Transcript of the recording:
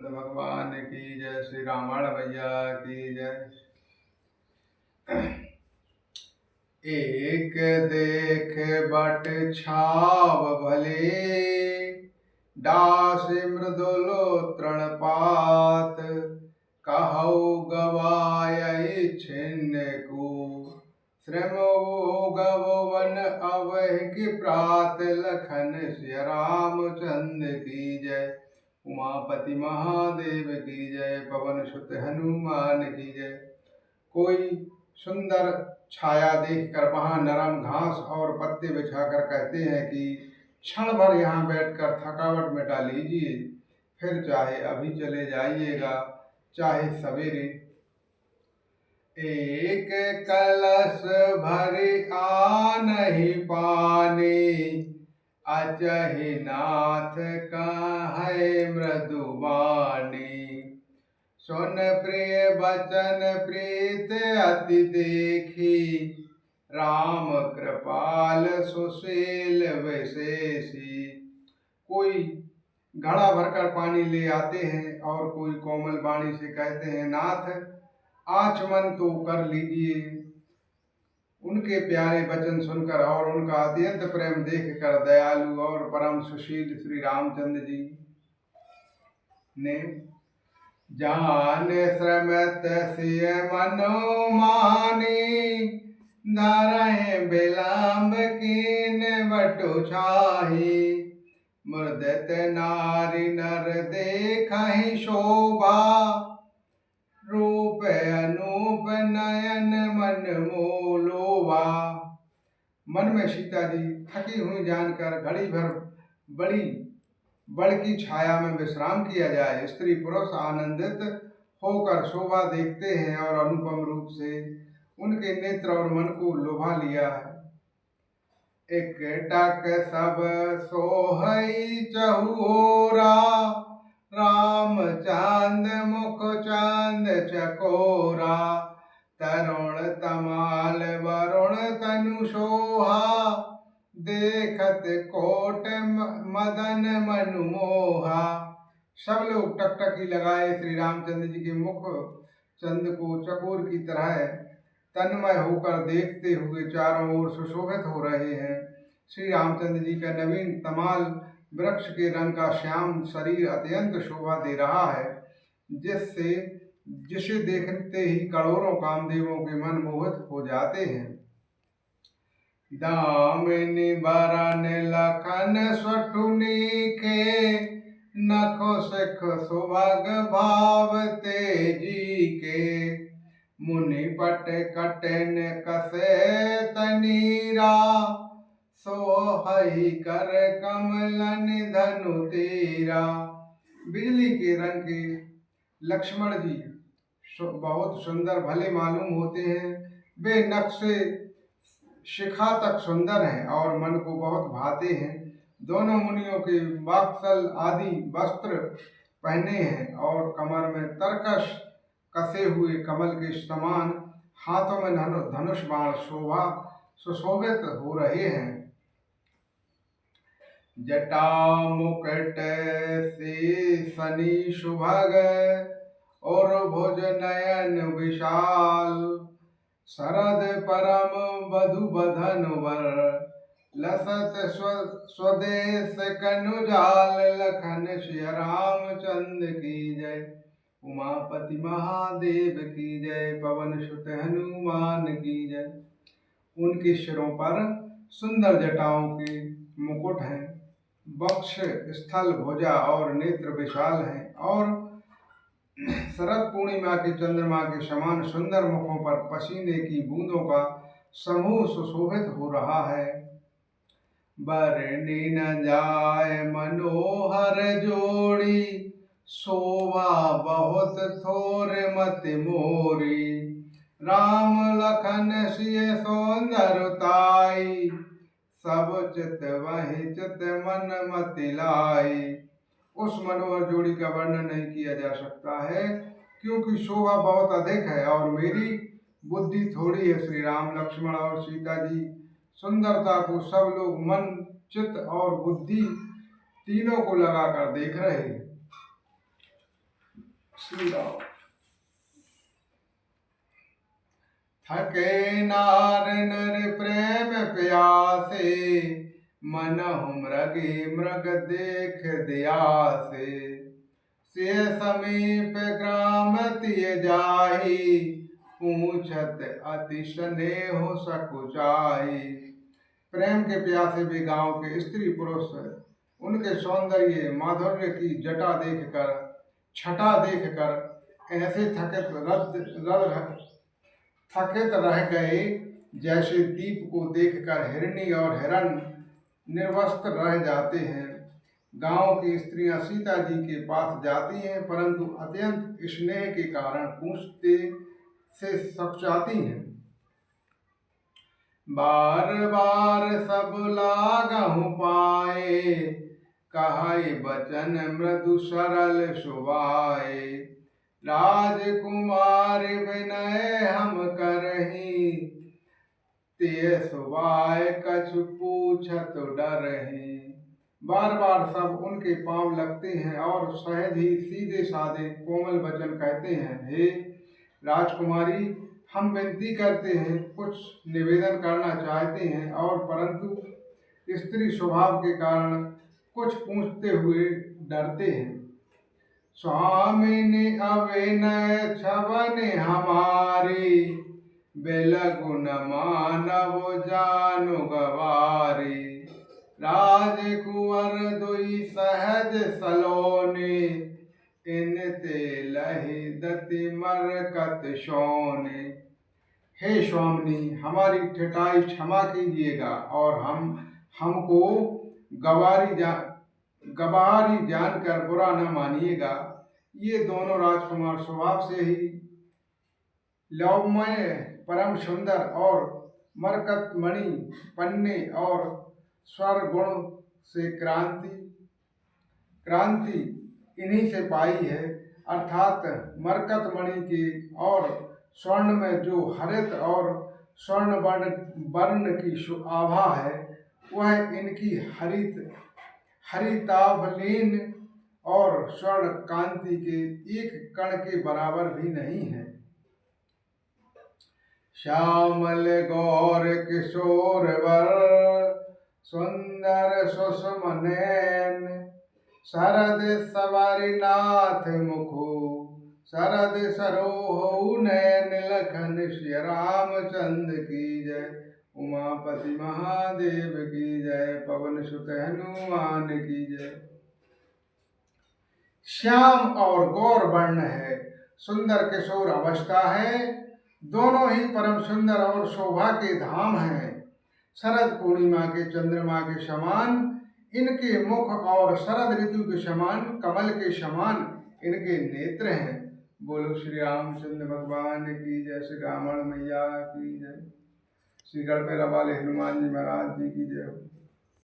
भगवान की जय। श्री रामायण भैया की जय। एक देख बट छाव भले, दास मृदुलो तृणपात, कहौ गवाय छिन्न को, श्रम गव वन अवह की प्रात, लखन सिय रामचंद्र की जय। उमापति महादेव की जय। पवन सुत हनुमान की जय। कोई सुंदर छाया देखकर वहां नरम घास और पत्ते बिछाकर कहते हैं कि क्षण भर यहाँ बैठकर थकावट मिटा लीजिए, फिर चाहे अभी चले जाइएगा, चाहे सवेरे। एक कलश भरे आ नहीं पानी, अचहि नाथ कहै मृदुवाणी, सुन प्रिय बचन प्रीत अति देखी, राम कृपाल सुशील विशेषी। कोई घड़ा भरकर पानी ले आते हैं और कोई कोमल वाणी से कहते हैं, नाथ आचमन तो कर लीजिए। उनके प्यारे वचन सुनकर और उनका अत्यंत प्रेम देखकर दयालु और परम सुशील श्री रामचंद्र जी ने जान श्रमत सिय मनो मानी, धरहि विलंब कीन बटु छाही, मुर्दत नारी नर देखहि शोभा, रूप अनूप नयन मन मोलोवा। मन में सीता जी थकी हुई जानकर घड़ी भर बड़ी बड़ की छाया में विश्राम किया जाए। स्त्री पुरुष आनंदित होकर शोभा देखते हैं और अनुपम रूप से उनके नेत्र और मन को लुभा लिया है। एक टक सब सोहई चहुओरा, राम चांद मुख चांद चकोरा, तरुण तमाल वरुण तनु शोहा, देखत कोट मदन मनु मोहा। सब लोग टकटकी लगाए श्री रामचंद्र जी के मुख चंद को चकोर की तरह तन्मय होकर देखते हुए चारों ओर सुशोभित हो रहे हैं। श्री रामचंद्र जी का नवीन तमाल वृक्ष के रंग का श्याम शरीर अत्यंत शोभा दे रहा है, जिसे देखते ही करोड़ों कामदेवों के मन मोहित हो जाते हैं। दामिनी बरन लखन स्वठुनी के, नखो सिख सुभग भाव तेजी के, मुनि पट कटन कसे तनीरा, सोहई कर कमलन धनु तीरा। बिजली के रंग के लक्ष्मण जी बहुत सुंदर भले मालूम होते हैं। वे नक्शे शिखा तक सुंदर हैं और मन को बहुत भाते हैं। दोनों मुनियों के वात्सल आदि वस्त्र पहने हैं और कमर में तरकश कसे हुए कमल के समान, हाथों में धनुष बाण शोभा सुशोभित हो रहे हैं। जटा मुकुट से शनि सुभग, और भुज नयन विशाल, शरद परम वधु बधन वर, लसत स्वदेश कनुजाल, लखन सिय रामचंद्र की जय। उमापति महादेव की जय। पवन सुत हनुमान की जय। उनके सिरों पर सुंदर जटाओं के मुकुट हैं, वक्ष स्थल भुजा और नेत्र विशाल हैं, और शरद पूर्णिमा के चंद्रमा के समान सुंदर मुखों पर पसीने की बूंदों का समूह सुशोभित हो रहा है। बरनी न जाय मनोहर जोड़ी, शोभा बहुत थोर मति मोरी, राम लखन सिय सौंदरताई, सब चित वही चित मन मति लाई। उस मनोहर जोड़ी का वर्णन नहीं किया जा सकता है, क्योंकि शोभा बहुत अधिक है और मेरी बुद्धि थोड़ी है। श्री राम लक्ष्मण और सीता जी सुंदरता को सब लोग मन चित्त और बुद्धि तीनों को लगाकर देख रहे हैं। श्री राम। थके नार नर प्रेम प्यासे, मनहु मृगे मृग देख दियासे। से समीप ग्राम तिय जाहि, पूछत अति स्नेह सकुचाई। प्रेम के प्यासे भी गांव के स्त्री पुरुष उनके सौंदर्य माधुर्य की जटा देखकर, छटा देखकर ऐसे थकित रह गए जैसे दीप को देखकर हिरणी और हिरण निर्वस्त्र रह जाते हैं। गांव की स्त्रियां सीता जी के पास जाती हैं, परंतु अत्यंत स्नेह के कारण पूछते से सकुचाती हैं। बार बार सब लागहु पाए, कहै बचन मृदु सरल सुभाए। राजकुमार विनय हम करही, ते सुभाए कछु पूछत डरही। बार बार सब उनके पांव लगते हैं और सहज ही सीधे साधे कोमल वचन कहते हैं। हे राजकुमारी, हम विनती करते हैं, कुछ निवेदन करना चाहते हैं, और परंतु स्त्री स्वभाव के कारण कुछ पूछते हुए डरते हैं। स्वामिनी अविनय छवन हमारी, बेलगु न मानव जानु गवारी। राजकुंवर दुई सहज सलोने, इनते लहि दति मरकत सोने। हे स्वामिनी, हमारी ठठाई क्षमा कीजिएगा और हमको गवारी जानकर बुरा न मानिएगा। ये दोनों राजकुमार स्वभाव से ही लौमय, परम सुंदर और मरकत मणि, पन्ने और स्वर गुण से क्रांति इन्हीं से पाई है। अर्थात मरकत मणि की और स्वर्ण में जो हरित और स्वर्ण वर्ण की आभा है, वह इनकी हरिताभलीन और स्वर्ण कांति के एक कण के बराबर भी नहीं है। श्यामल गौर किशोर वर, सुंदर सुषम नैन। शरद सवारी नाथ मुखो, शरद सरोह नैन। लखन श्री रामचंद्र की जय, उमापति महादेव की जय, पवन सुत हनुमान की जय। श्याम और गौर वर्ण है, सुंदर किशोर अवस्था है, दोनों ही परम सुंदर और शोभा के धाम हैं। शरद पूर्णिमा के चंद्रमा के समान इनके मुख और शरद ऋतु के समान कमल के समान इनके नेत्र हैं। बोलो श्री रामचंद्र भगवान की जय, श्री रावण मैया की जय, श्री गणपति वाले हनुमान जी महाराज जी की जय।